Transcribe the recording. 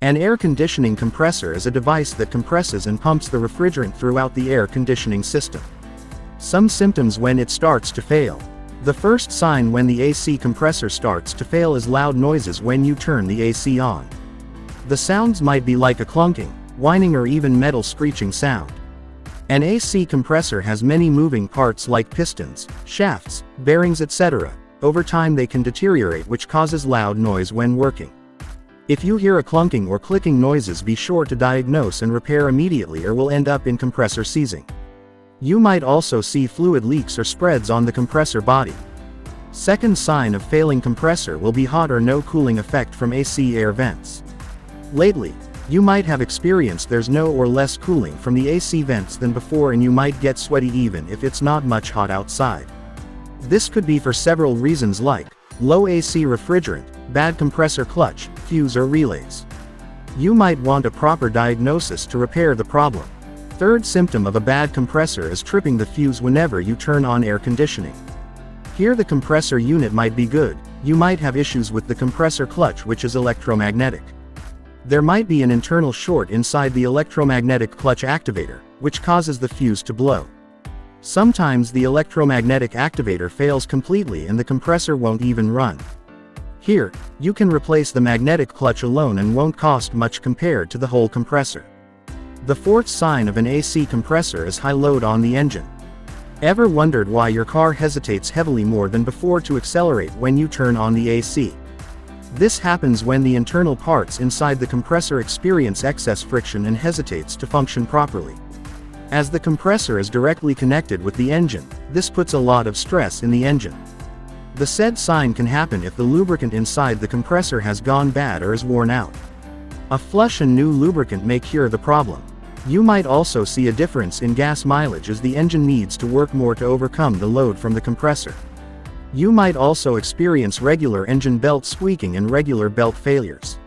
An air conditioning compressor is a device that compresses and pumps the refrigerant throughout the air conditioning system. Some symptoms when it starts to fail. The first sign when the AC compressor starts to fail is loud noises when you turn the AC on. The sounds might be like a clunking, whining, or even metal screeching sound. An AC compressor has many moving parts like pistons, shafts, bearings, etc. Over time they can deteriorate, which causes loud noise when working. If you hear a clunking or clicking noises, be sure to diagnose and repair immediately or will end up in compressor seizing. You might also see fluid leaks or spreads on the compressor body. Second sign of failing compressor will be hot or no cooling effect from AC air vents. Lately, you might have experienced there's no or less cooling from the AC vents than before, and you might get sweaty even if it's not much hot outside. This could be for several reasons like low AC refrigerant, bad compressor clutch, fuse or relays. You might want a proper diagnosis to repair the problem. Third symptom of a bad compressor is tripping the fuse whenever you turn on air conditioning. Here the compressor unit might be good, you might have issues with the compressor clutch, which is electromagnetic. There might be an internal short inside the electromagnetic clutch activator, which causes the fuse to blow. Sometimes the electromagnetic activator fails completely and the compressor won't even run. Here, you can replace the magnetic clutch alone and won't cost much compared to the whole compressor. The fourth sign of an AC compressor is high load on the engine. Ever wondered why your car hesitates heavily more than before to accelerate when you turn on the AC? This happens when the internal parts inside the compressor experience excess friction and hesitates to function properly. As the compressor is directly connected with the engine, this puts a lot of stress in the engine. The said sign can happen if the lubricant inside the compressor has gone bad or is worn out. A flush and new lubricant may cure the problem. You might also see a difference in gas mileage as the engine needs to work more to overcome the load from the compressor. You might also experience regular engine belt squeaking and regular belt failures.